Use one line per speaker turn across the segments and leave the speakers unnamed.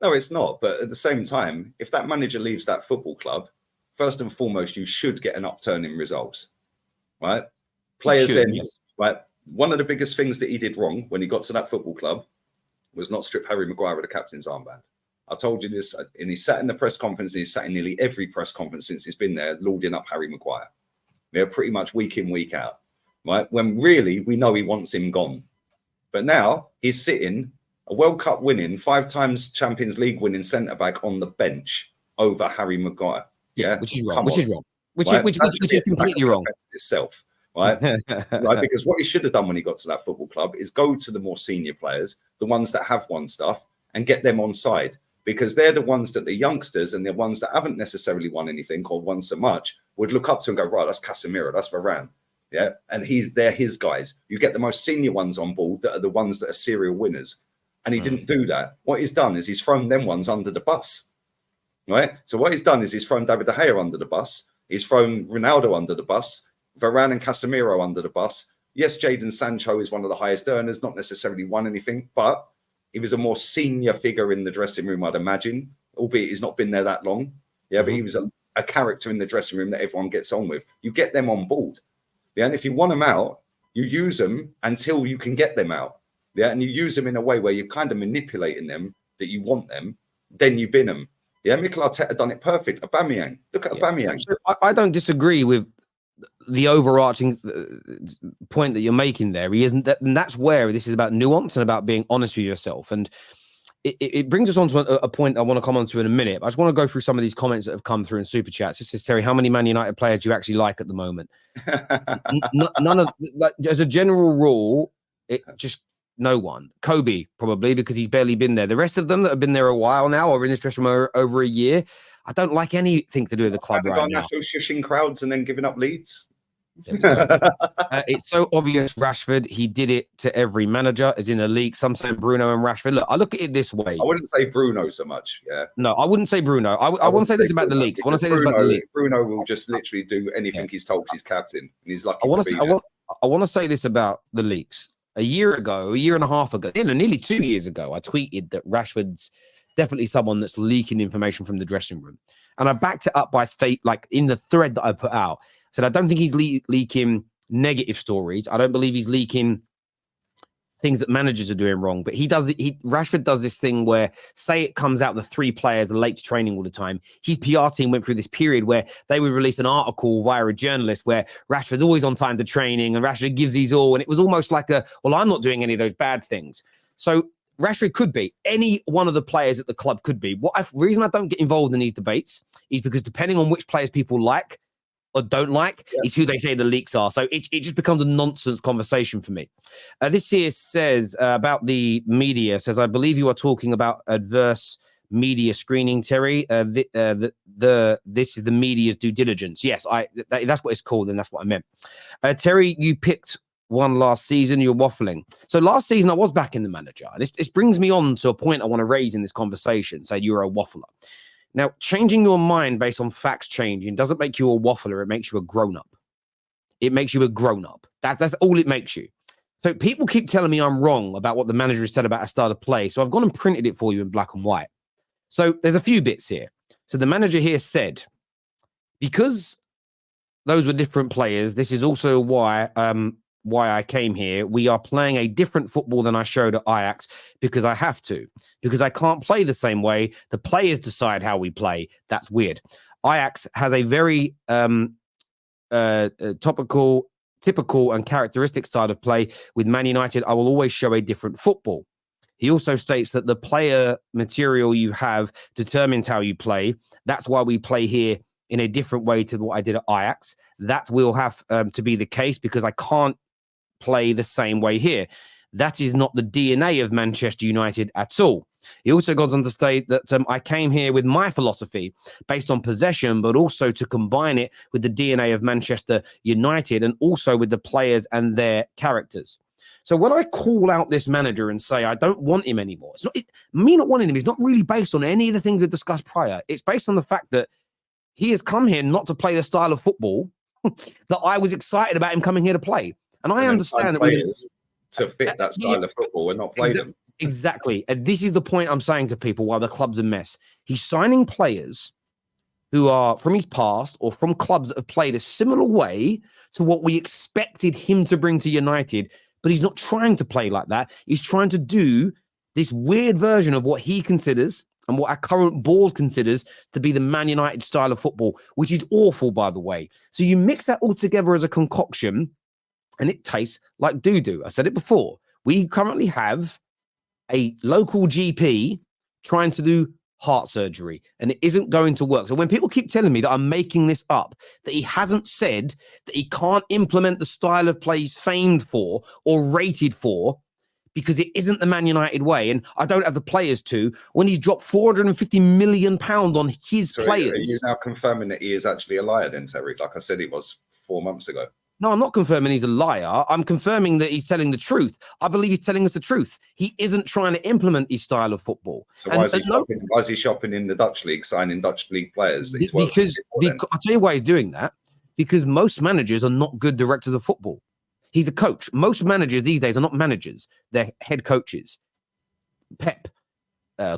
No, it's not. But at the same time, if that manager leaves that football club, first and foremost, you should get an upturn in results, right? Players then,
yes.
right? One of the biggest things that he did wrong when he got to that football club was not strip Harry Maguire of the captain's armband. I told you this, and he sat in the press conference, and he's sat in nearly every press conference since he's been there, lauding up Harry Maguire. They're pretty much week in, week out, right? When really we know he wants him gone. But now he's sitting a World Cup winning, 5 times Champions League winning centre-back on the bench over Harry Maguire. Yeah,
which is wrong. Which is wrong. Which is completely wrong
itself. Right? Right, because what he should have done when he got to that football club is go to the more senior players, the ones that have won stuff, and get them on side, because they're the ones that the youngsters and the ones that haven't necessarily won anything or won so much would look up to and go, right, that's Casemiro, that's Varane. Yeah, and they're his guys. You get the most senior ones on board that are the ones that are serial winners. And he didn't do that. What he's done is he's thrown them ones under the bus. Right? So what he's done is he's thrown David De Gea under the bus. He's thrown Ronaldo under the bus. Varane and Casemiro under the bus. Yes, Jadon Sancho is one of the highest earners, not necessarily won anything, but he was a more senior figure in the dressing room, I'd imagine, albeit he's not been there that long. Yeah, but he was a character in the dressing room that everyone gets on with. You get them on board. Yeah, and if you want them out, you use them until you can get them out. Yeah, and you use them in a way where you're kind of manipulating them that you want them, then you bin them. Yeah, Mikel Arteta done it perfect. Aubameyang, look at Aubameyang.
So I don't disagree with the overarching point that you're making there. He isn't that, and that's where this is about nuance and about being honest with yourself. And it brings us on to a point I want to come on to in a minute. I just want to go through some of these comments that have come through in super chats. This says, Terry, how many Man United players do you actually like at the moment? None of, like, as a general rule, it just no one. Kobe, probably, because he's barely been there. The rest of them that have been there a while now or in this dressing room over a year, I don't like anything to do with the club right now.
Shushing crowds and then giving up leads.
It's so obvious. Rashford, he did it to every manager, as in a league. Some say Bruno and Rashford. Look, I look at it this way.
I wouldn't say Bruno so much. Yeah.
No, I wouldn't say Bruno. I want to say this about the leagues. I want to say this about the league.
Bruno will just literally do anything he's told. He's captain, and he's lucky. I
want to say this about the leagues. A year and a half ago, nearly 2 years ago, I tweeted that Rashford's definitely someone that's leaking information from the dressing room, and I backed it up by like in the thread that I put out. Said I don't think he's leaking negative stories. I don't believe he's leaking things that managers are doing wrong. But Rashford does this thing where, say it comes out the 3 players are late to training all the time. His PR team went through this period where they would release an article via a journalist where Rashford's always on time to training and Rashford gives his all. And it was almost like I'm not doing any of those bad things. So Rashford could be. Any one of the players at the club could be. The reason I don't get involved in these debates is because depending on which players people like, or don't like, is who they say the leaks are. So it just becomes a nonsense conversation for me. This here says about the media, says, I believe you are talking about adverse media screening, Terry. This is the media's due diligence. Yes, that's what it's called, and that's what I meant. Terry, you picked one last season, you're waffling. So last season I was back in the manager. And this brings me on to a point I want to raise in this conversation. Say you're a waffler. Now, changing your mind based on facts changing doesn't make you a waffler. It makes you a grown-up. It makes you a grown-up. That's all it makes you. So people keep telling me I'm wrong about what the manager has said about a style of play. So I've gone and printed it for you in black and white. So there's a few bits here. So the manager here said, because those were different players, this is also why I came here. We are playing a different football than I showed at Ajax because I have to, because I can't play the same way. The players decide how we play. That's weird. Ajax has a very typical and characteristic style of play. With Man United, I will always show a different football. He also states that the player material you have determines how you play. That's why we play here in a different way to what I did at Ajax. That will have to be the case because I can't play the same way here. That is not the DNA of Manchester United at all. He also goes on to state that I came here with my philosophy based on possession, but also to combine it with the DNA of Manchester United and also with the players and their characters. So when I call out this manager and say I don't want him anymore, me not wanting him is not really based on any of the things we discussed prior. It's based on the fact that he has come here not to play the style of football that I was excited about him coming here to play. And I understand that
players to fit that style of football and not play them.
Exactly. And this is the point I'm saying to people while the club's a mess. He's signing players who are from his past or from clubs that have played a similar way to what we expected him to bring to United, but he's not trying to play like that. He's trying to do this weird version of what he considers and what our current board considers to be the Man United style of football, which is awful, by the way. So you mix that all together as a concoction, and it tastes like doo-doo. I said it before. We currently have a local GP trying to do heart surgery, and it isn't going to work. So when people keep telling me that I'm making this up, that he hasn't said that he can't implement the style of play he's famed for or rated for because it isn't the Man United way, and I don't have the players to, when he's dropped £450 million on his players.
Are you now confirming that he is actually a liar then, Terry? Like I said he was 4 months ago.
No, I'm not confirming he's a liar. I'm confirming that he's telling the truth. I believe he's telling us the truth. He isn't trying to implement his style of football.
So why is he shopping in the Dutch league, signing Dutch league players?
Because I'll tell you why he's doing that. Because most managers are not good directors of football. He's a coach. Most managers these days are not managers. They're head coaches. Pep,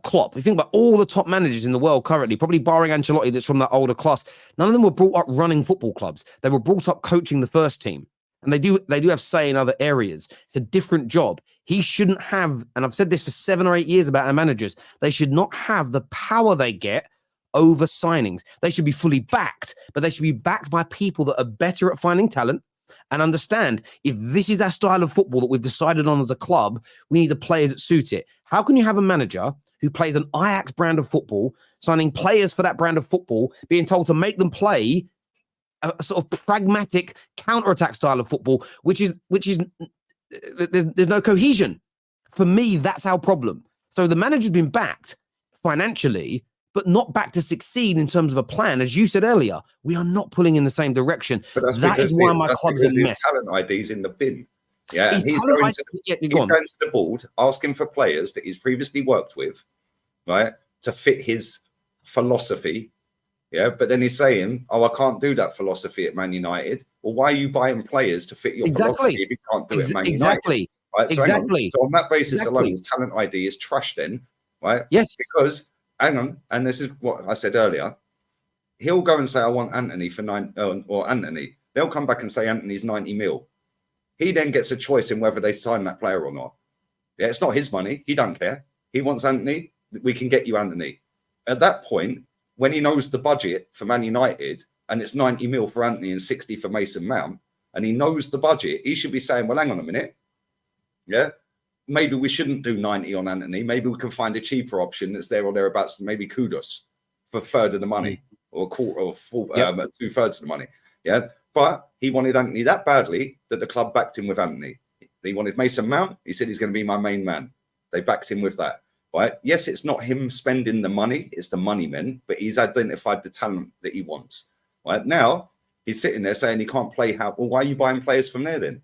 Klopp. If you think about all the top managers in the world currently, probably barring Ancelotti that's from that older class, none of them were brought up running football clubs. They were brought up coaching the first team. And they do have say in other areas. It's a different job. He shouldn't have, and I've said this for 7 or 8 years about our managers, they should not have the power they get over signings. They should be fully backed, but they should be backed by people that are better at finding talent and understand if this is our style of football that we've decided on as a club, we need the players that suit it. How can you have a manager who plays an Ajax brand of football, signing players for that brand of football, being told to make them play a sort of pragmatic counter-attack style of football, which is there's no cohesion? For me, that's our problem. So the manager's been backed financially, but not back to succeed in terms of a plan. As you said earlier, we are not pulling in the same direction.
But
that is why my club's a mess.
Talent ID's in the bin. Yeah,
he's
going to the board, asking for players that he's previously worked with, right, to fit his philosophy. Yeah, but then he's saying, "Oh, I can't do that philosophy at Man United." Well, why are you buying players to fit your philosophy if you can't do it at Man United? Right? So, so on that basis alone, his talent ID is trash. Then, right?
Yes,
because hang on, and this is what I said earlier. He'll go and say, "I want Anthony for 9," or Anthony. They'll come back and say Anthony's 90 mil. He then gets a choice in whether they sign that player or not. Yeah, it's not his money. He don't care. He wants Anthony. We can get you Anthony. At that point, when he knows the budget for Man United and it's 90 mil for Anthony and 60 for Mason Mount, and he knows the budget, he should be saying, well, hang on a minute. Yeah, maybe we shouldn't do 90 on Anthony. Maybe we can find a cheaper option that's there or thereabouts, maybe Kudos for a third of the money or a quarter or full, 2/3 of the money. Yeah, but he wanted Anthony that badly that the club backed him with Anthony. He wanted Mason Mount. He said he's going to be my main man. They backed him with that. Right? Yes, it's not him spending the money, it's the money men, but he's identified the talent that he wants. Right? Now, he's sitting there saying he can't play well, why are you buying players from there then?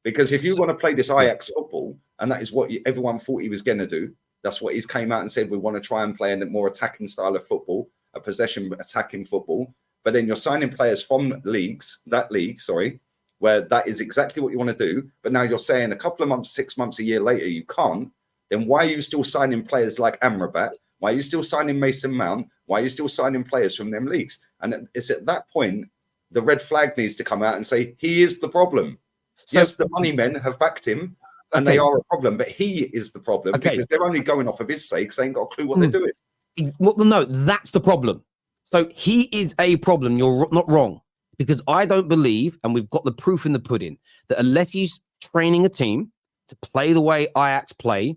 Because if you want to play this Ajax football, and that is what everyone thought he was going to do, that's what he's came out and said, we want to try and play in a more attacking style of football, a possession attacking football, but then you're signing players from that league, where that is exactly what you want to do, but now you're saying a couple of months, 6 months, a year later, you can't. Then why are you still signing players like Amrabat? Why are you still signing Mason Mount? Why are you still signing players from them leagues? And it's at that point, the red flag needs to come out and say, he is the problem. So, yes, the money men have backed him and they are a problem, but he is the problem because they're only going off of his sake. They ain't got a clue what they're doing.
Well, no, that's the problem. So he is a problem. You're not wrong, because I don't believe, and we've got the proof in the pudding, that unless he's training a team to play the way Ajax play,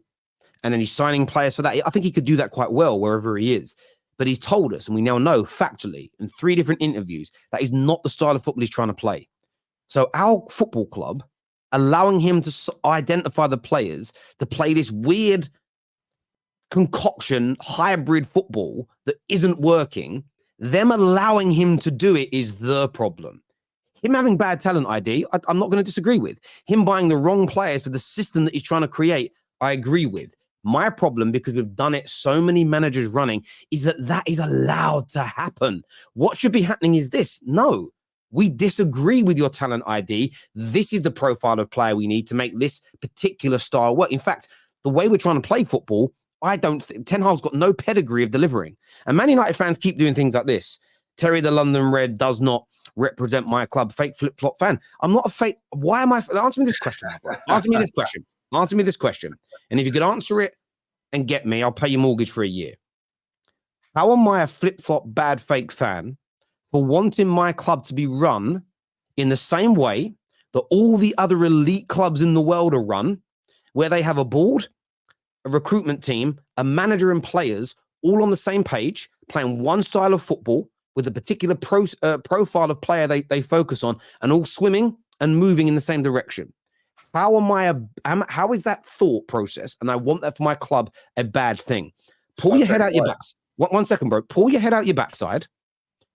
and then he's signing players for that, I think he could do that quite well wherever he is. But he's told us, and we now know factually in 3 different interviews, that is not the style of football he's trying to play. So our football club, allowing him to identify the players to play this weird concoction, hybrid football that isn't working, them allowing him to do it is the problem. Him having bad talent ID, I'm not going to disagree with. Him buying the wrong players for the system that he's trying to create, I agree with. My problem, because we've done it so many managers running, is that is allowed to happen. What should be happening is this. No, we disagree with your talent ID. This is the profile of player we need to make this particular style work. In fact, the way we're trying to play football, I don't think Ten Hag's got no pedigree of delivering. And Man United fans keep doing things like this. Terry the London Red does not represent my club. Fake flip-flop fan. I'm not a fake. Why am I? Answer me this question. Answer me this question. Answer me this question. And if you could answer it and get me, I'll pay your mortgage for a year. How am I a flip-flop bad fake fan for wanting my club to be run in the same way that all the other elite clubs in the world are run, where they have a board, a recruitment team, a manager and players all on the same page, playing one style of football with a particular profile of player they focus on, and all swimming and moving in the same direction? How how is that thought process? And I want that for my club a bad thing. Pull your head out your backside. One second, bro. Pull your head out your backside.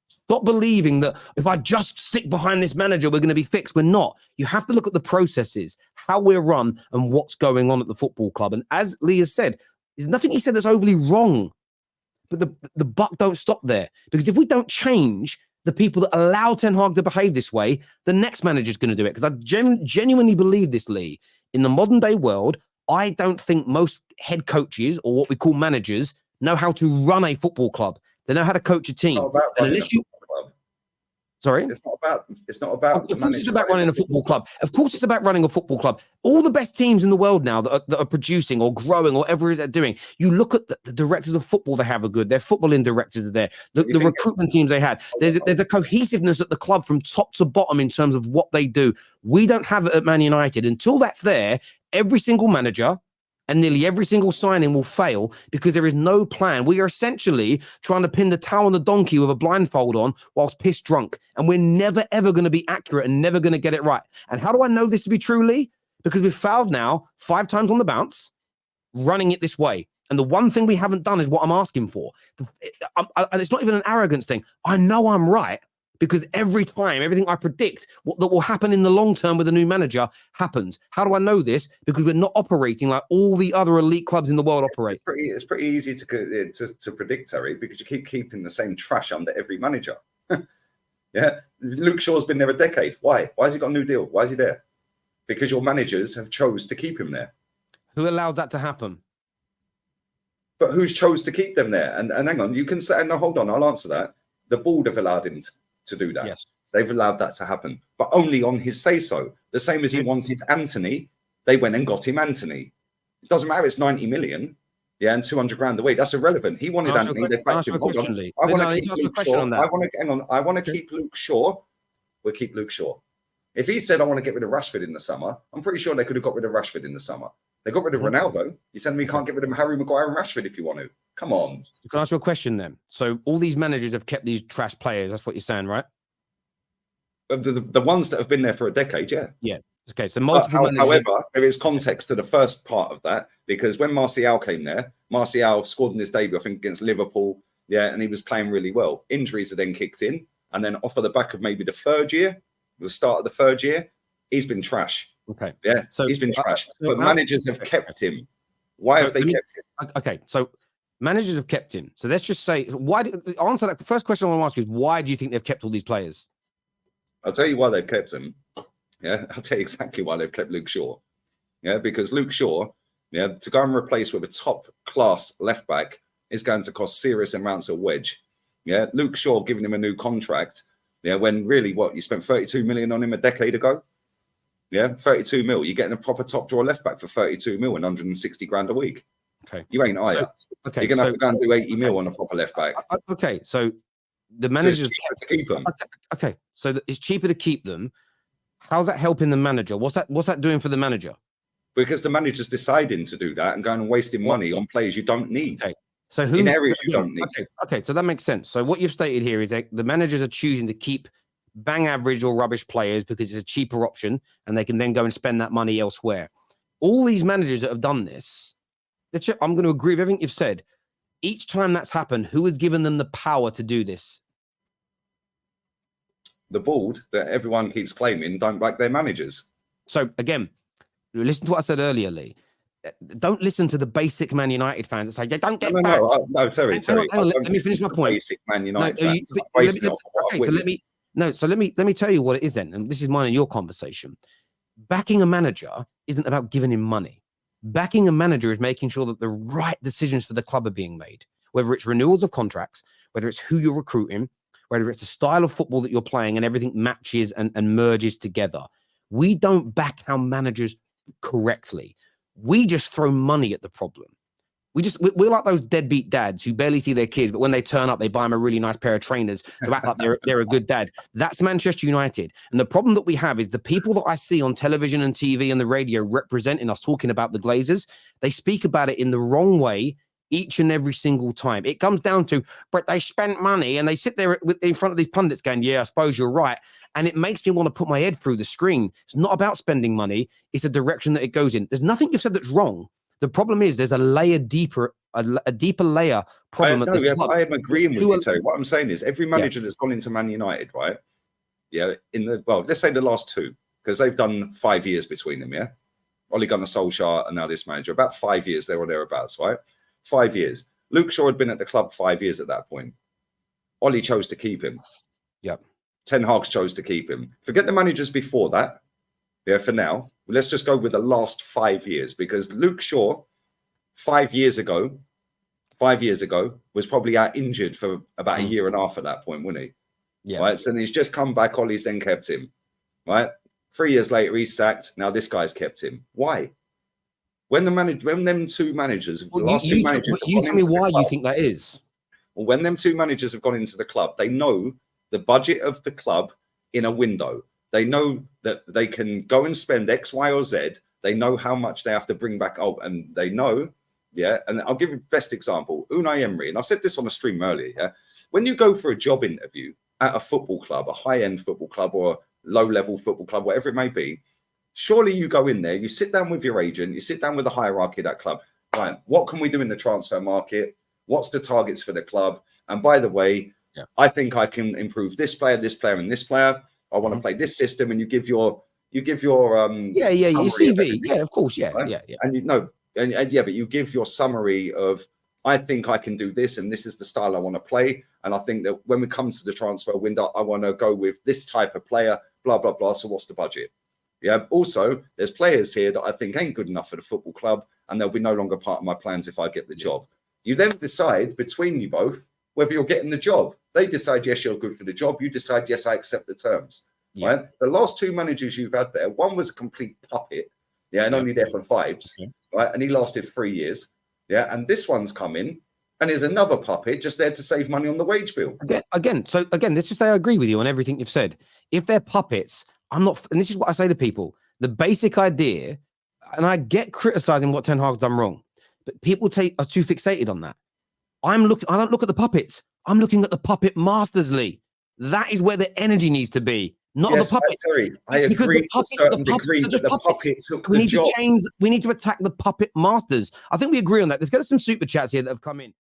Stop believing that if I just stick behind this manager, we're going to be fixed. We're not. You have to look at the processes, how we're run, and what's going on at the football club. And as Lee has said, there's nothing he said that's overly wrong. But the buck don't stop there. Because if we don't change the people that allow Ten Hag to behave this way, the next manager's going to do it. Because I genuinely believe this, Lee. In the modern day world, I don't think most head coaches, or what we call managers, know how to run a football club. They know how to coach a team. And unless you, sorry,
it's not about.
Of course, it's about running a football club. Of course, it's about running a football club. All the best teams in the world now that are producing or growing or whatever it is they're doing. You look at the directors of football they have are good. Their footballing directors are there. The recruitment teams they had. There's a cohesiveness at the club from top to bottom in terms of what they do. We don't have it at Man United. Until that's there, every single manager and nearly every single signing will fail because there is no plan. We are essentially trying to pin the towel on the donkey with a blindfold on whilst pissed drunk. And we're never, ever going to be accurate and never going to get it right. And how do I know this to be true, Lee? Because we've fouled now 5 times on the bounce, running it this way. And the one thing we haven't done is what I'm asking for. And it's not even an arrogance thing. I know I'm right. Because every time, everything I predict that will happen in the long term with a new manager happens. How do I know this? Because we're not operating like all the other elite clubs in the world operate.
It's pretty easy to predict, Terry, because you keep keeping the same trash under every manager. Yeah, Luke Shaw's been there a decade. Why? Why has he got a new deal? Why is he there? Because your managers have chose to keep him there.
Who allowed that to happen?
But who's chose to keep them there? And hang on, you can say, no, hold on, I'll answer that. The board have allowed him to do that.
Yes.
They've allowed that to happen, but only on his say-so. The same as he wanted Anthony, they went and got him Anthony. It doesn't matter, it's 90 million, yeah, and 200 grand a week. That's irrelevant. He wanted Anthony, they backed him. Hold on. I want to keep Luke Shaw. I want to keep Luke Shaw. We'll keep Luke Shaw. If he said, I want to get rid of Rashford in the summer, I'm pretty sure they could have got rid of Rashford in the summer. They got rid of Ronaldo. You telling me you can't get rid of Harry Maguire and Rashford if you want to? Come on.
Can I ask you a question then? So all these managers have kept these trash players. That's what you're saying, right?
The ones that have been there for a decade, yeah.
Yeah. Okay. So multiple managers.
However, there is context to the first part of that, because when Martial came there, Martial scored in his debut, I think, against Liverpool. Yeah, and he was playing really well. Injuries are then kicked in. And then off of the back of maybe the start of the third year, he's been trash.
Okay.
Yeah, so he's been trash. But managers have kept him. Why have they kept him?
Okay, so managers have kept him. So let's just say, answer that. The first question I want to ask you is, why do you think they've kept all these players?
I'll tell you why they've kept him. Yeah, I'll tell you exactly why they've kept Luke Shaw. Yeah, because Luke Shaw, yeah, to go and replace with a top class left back is going to cost serious amounts of wedge. Yeah, Luke Shaw giving him a new contract. Yeah, when really you spent 32 million on him a decade ago. Yeah, 32 mil. You're getting a proper top drawer left back for 32 mil and 160 grand a week.
Okay.
You ain't either. You're going to have to go and do 80 mil on a proper left back.
Okay, so the managers
to keep them.
Okay, so it's cheaper to keep them. How's that helping the manager? What's that doing for the manager?
Because the manager's deciding to do that and going and wasting money on players you don't need.
Okay. So who's
in areas you don't need.
Okay, so that makes sense. So what you've stated here is that the managers are choosing to keep bang average or rubbish players because it's a cheaper option and they can then go and spend that money elsewhere. All these managers that have done this, I'm going to agree with everything you've said. Each time that's happened, who has given them the power to do this?
The board that everyone keeps claiming don't back their managers.
So again, listen to what I said earlier, Lee. Don't listen to the basic Man United fans that say they don't get backed.
No, Terry.
Let me finish my point.
Basic Man United fans.
So let me tell you what it is then, and this is mine and your conversation. Backing a manager isn't about giving him money. Backing a manager is making sure that the right decisions for the club are being made, whether it's renewals of contracts, whether it's who you're recruiting, whether it's the style of football that you're playing, and everything matches and merges together. We don't back our managers correctly. We just throw money at the problem. We're like those deadbeat dads who barely see their kids, but when they turn up, they buy them a really nice pair of trainers to act like they're a good dad. That's Manchester United. And the problem that we have is the people that I see on television and TV and the radio representing us talking about the Glazers, they speak about it in the wrong way each and every single time. It comes down to, but they spent money, and they sit there in front of these pundits going, yeah, I suppose you're right. And it makes me want to put my head through the screen. It's not about spending money. It's the direction that it goes in. There's nothing you've said that's wrong. The problem is there's a layer deeper, a deeper layer problem.
I am agreeing with you, Terry. What I'm saying is every manager that's gone into Man United, right? Yeah, let's say the last two, because they've done 5 years between them, yeah? Ole Gunnar Solskjaer and now this manager, about 5 years there or thereabouts, right? 5 years. Luke Shaw had been at the club 5 years at that point. Ole chose to keep him.
Yep.
Ten Hag chose to keep him. Forget the managers before that. Yeah, for now. Let's just go with the last 5 years, because Luke Shaw 5 years ago was probably out injured for about a year and a half at that point, wasn't he?
Yeah.
Right. So he's just come back. Ollie's then kept him. Right. 3 years later, he's sacked. Now this guy's kept him. Why? When them two managers,
tell me why you think that is.
Well, when them two managers have gone into the club, they know the budget of the club in a window. They know that they can go and spend X, Y, or Z. They know how much they have to bring back up, and they know, yeah. And I'll give you the best example: Unai Emery. And I've said this on a stream earlier. Yeah, when you go for a job interview at a football club, a high-end football club or a low-level football club, whatever it may be, surely you go in there, you sit down with your agent, you sit down with the hierarchy of that club. Right, what can we do in the transfer market? What's the targets for the club? And by the way, I think I can improve this player, and this player. I want to play this system, and you give your your
CV, of course,
right? And but you give your summary of, I think I can do this, and this is the style I want to play, and I think that when it comes to the transfer window, I want to go with this type of player, blah blah blah. So what's the budget? Yeah. Also, there's players here that I think ain't good enough for the football club, and they'll be no longer part of my plans if I get the job. You then decide between you both whether you're getting the job. They decide, yes, you're good for the job. You decide, yes, I accept the terms. Yeah. Right? The last two managers you've had there, one was a complete puppet, and only there for vibes, right? And he lasted 3 years, and this one's come in, and is another puppet just there to save money on the wage bill.
Again, let's just say I agree with you on everything you've said. If they're puppets, I'm not, and this is what I say to people, the basic idea, and I get criticizing what Ten Hag's done wrong, but people are too fixated on that. I don't look at the puppets. I'm looking at the puppet masters, Lee. That is where the energy needs to be, not the puppets.
I agree to a certain degree that the puppet took the job.
We need to attack the puppet masters. I think we agree on that. There's got some super chats here that have come in.